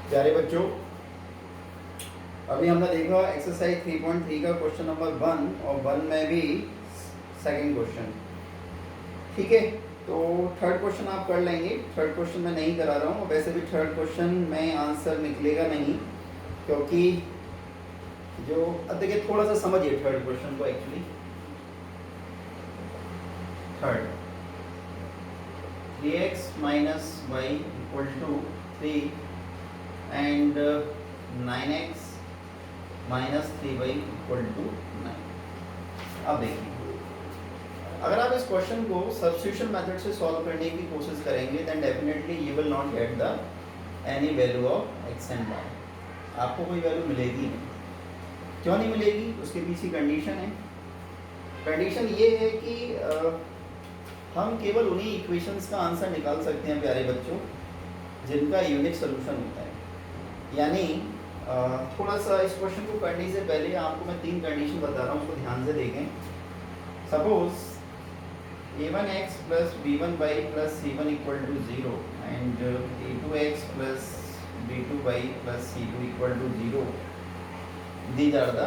प्यारे बच्चों, अभी हमने देखा एक्सरसाइज 3.3 का क्वेश्चन नंबर 1 और 1 में भी सेकंड क्वेश्चन। ठीक है, तो थर्ड क्वेश्चन आप कर लेंगे। थर्ड क्वेश्चन मैं नहीं करा रहा हूँ, वैसे भी थर्ड क्वेश्चन में आंसर निकलेगा नहीं, क्योंकि जो देखिए थोड़ा सा समझिए थर्ड क्वेश्चन को। Actually third 3x minus Y equal to 3 and 9x minus 3y equal to 9। अब देखिए, अगर आप इस क्वेश्चन को सब्स्टिट्यूशन मेथड से सॉल्व करने की कोशिश करेंगे then definitely you will not get the any value of x and y। आपको कोई वैल्यू मिलेगी नहीं। क्यों नहीं मिलेगी? उसके पीछे कंडीशन है। कंडीशन ये है कि हम केवल उन्हीं इक्वेशंस का आंसर निकाल सकते हैं प्यारे बच्चों जिनका यूनिक सोल्यूशन होता है। यानी थोड़ा सा इस क्वेश्चन को करने से पहले आपको मैं 3 कंडीशन बता रहा हूँ, उसको ध्यान से देखें। Suppose a1x plus b1y plus c1 equal to 0 and a2x plus b2y plus c2 equal to 0। These are the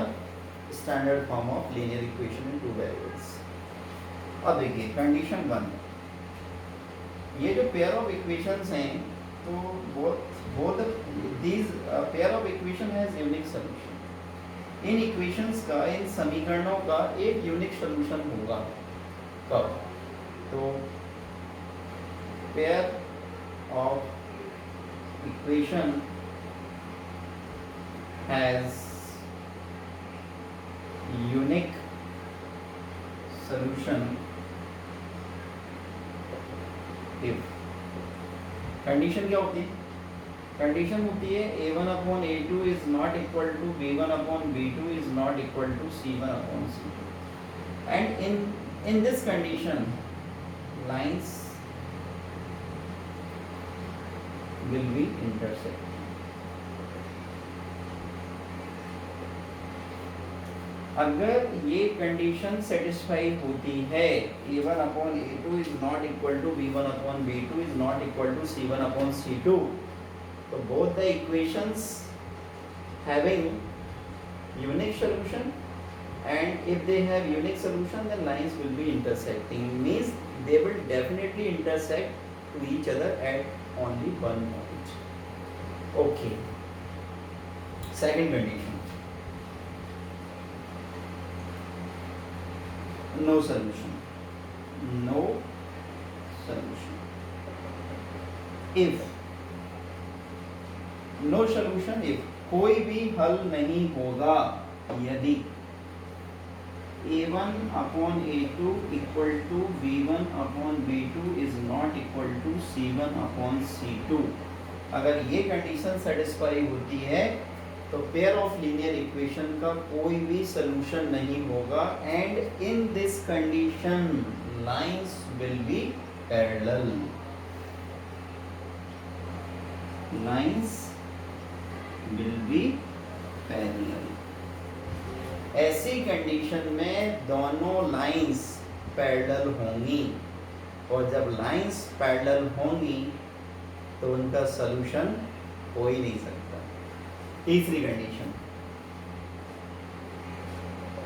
standard form of linear equation in 2 variables. अब देखिए कंडीशन 1, ये जो पेयर ऑफ इक्वेशंस हैं तो both these pair of equation has unique solution। In equations का, इन समीकरणों का एक यूनिक सॉल्यूशन होगा। कब? तो pair of equation has unique solution if. Condition क्या होती है? कंडीशन होती है a1 upon a2 is not equal to b1 upon b2 is not equal to c1 upon c2 and in this condition lines will be intersect. अगर ये condition satisfy होती है, a1 upon a2 is not equal to b1 upon b2 is not equal to c1 upon c2, so both the equations having unique solution, and if they have unique solution then lines will be intersecting, means they will definitely intersect to each other at only one point. Okay, second condition, no solution, no solution। if no solution if, कोई भी हल नहीं होगा यदि a1 upon a2 equal to b1 upon b2 is not equal to c1 upon c2। अगर ये condition satisfy होती है तो पेयर ऑफ लीनियर इक्वेशन का कोई भी सोल्यूशन नहीं होगा and in this condition lines will be parallel. Lines will be parallel। ऐसी कंडीशन में दोनों लाइंस पैरेलल होंगी और जब लाइंस पैरेलल होंगी तो उनका सॉल्यूशन हो ही नहीं सकता। तीसरी कंडीशन,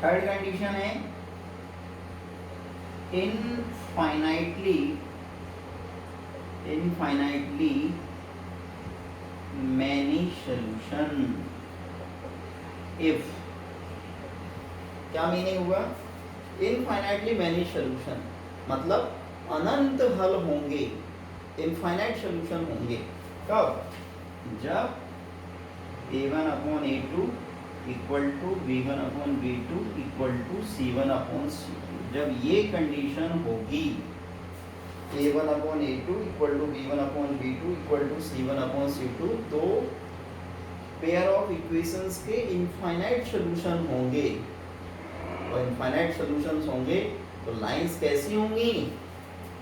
थर्ड कंडीशन है इनफाइनाइटली many solution if। क्या मीनिंग हुआ? इनफाइनाइटली मैनी सोल्यूशन मतलब अनंत हल होंगे, इनफाइनाइट सोल्यूशन होंगे। कब? जब a1 upon a2 equal to b1 upon b2 equal to c1 upon c2। जब ये कंडीशन होगी a1 upon a2 equal to b1 upon b2 equal to c1 upon c2, तो पेयर ऑफ इक्वेशंस के infinite solution होंगे और infinite solutions होंगे तो lines कैसी होंगी?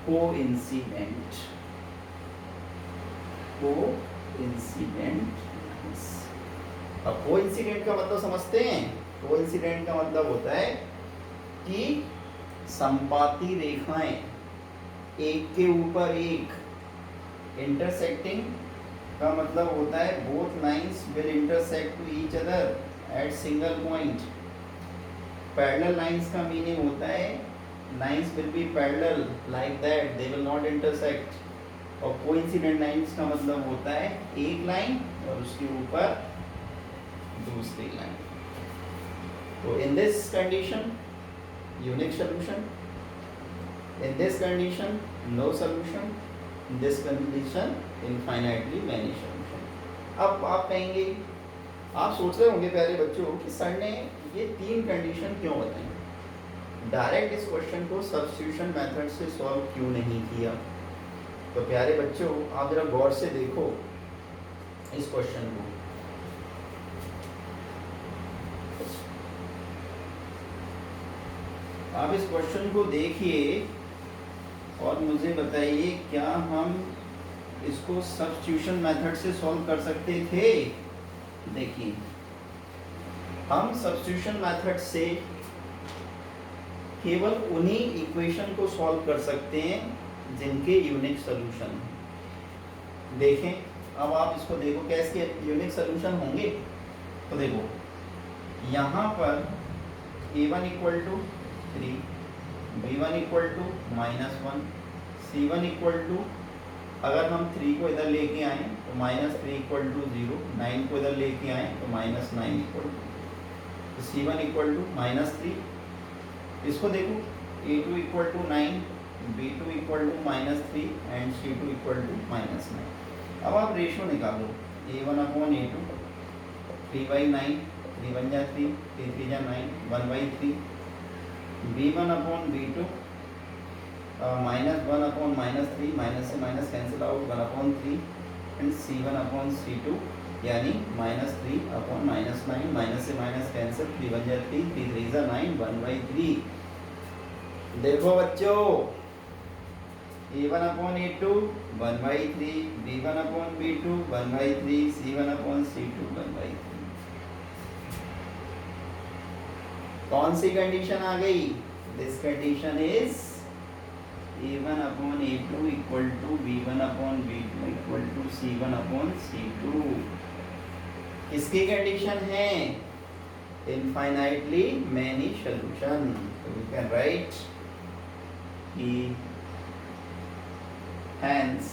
कोइंसिडेंट। अब कोइंसिडेंट का मतलब समझते हैं? कोइंसिडेंट का मतलब होता है कि संपाती रेखाएं एक के ऊपर एक इंटरसेक्टिंग का मतलब होता है both lines will intersect to each other at single point. Parallel lines का मीनिंग होता है lines will be parallel like that, they will not intersect. और कोइंसिडेंट लाइंस का मतलब होता है एक लाइन और उसके ऊपर दूसरी लाइन। तो इन this condition unique solution, in this condition no solution, in this condition infinitely many solution। अब आप कहेंगे, आप सोच रहे होंगे प्यारे बच्चों कि सर ने ये तीन कंडीशन क्यों बताई, डायरेक्ट इस क्वेश्चन को सब्स्टिट्यूशन मेथड से सॉल्व क्यों नहीं किया। तो प्यारे बच्चों आप जरा गौर से देखो इस क्वेश्चन को। आप इस क्वेश्चन को देखिए और मुझे बताइए क्या हम इसको सब्स्टिट्यूशन मेथड से सॉल्व कर सकते थे। देखिए हम सब्स्टिट्यूशन मेथड से केवल उन्हीं इक्वेशन को सॉल्व कर सकते हैं जिनके यूनिक सॉल्यूशन। देखें अब आप इसको देखो कैसे यूनिक सॉल्यूशन होंगे। तो देखो यहाँ पर a1 equal to 3, b1 equal to -1, c1 equal to, अगर हम 3 को इधर लेके आए तो -3 इक्वल टू 0, 9 को इधर लेके आए तो -9 इक्वल टू, तो c1 इक्वल टू -3। इसको देखो a2 equal to 9, b2 equal to -3 and c2 equal to -9। अब आप रेशो निकालो a1 अपॉन a2, 3/9, 3 1 जा 3, 3 3 जा 9, 1/3, b1 upon b2 -1 upon -3, minus से minus cancel out, 1 upon 3 and c1 upon c2 यानी -3 अपॉन -9, माइनस से माइनस कैंसिल, 3 1 जा 3, 3 3 जा 9, 1/3। देखो बच्चों a1 upon a2 1/3, b1 upon b2 1/3, c1 upon c2 1/3। कौन सी कंडीशन आ गई? This condition is a1 upon a2 equal to b1 upon b2 equal to c1 upon c2। किसकी कंडीशन है? Infinitely many solution. तो वी कैन राइट कि hence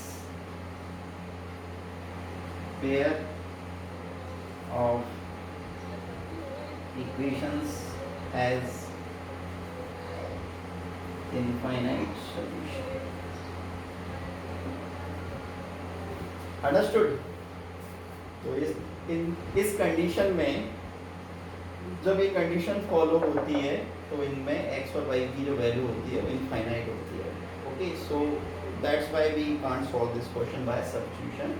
pair of equations has infinite solution। Understood? तो इस condition में जब ये condition follow होती है तो इनमें x और y की जो वैल्यू होती है वो इनफाइनाइट होती है। Okay, so that's why we can't solve this question by substitution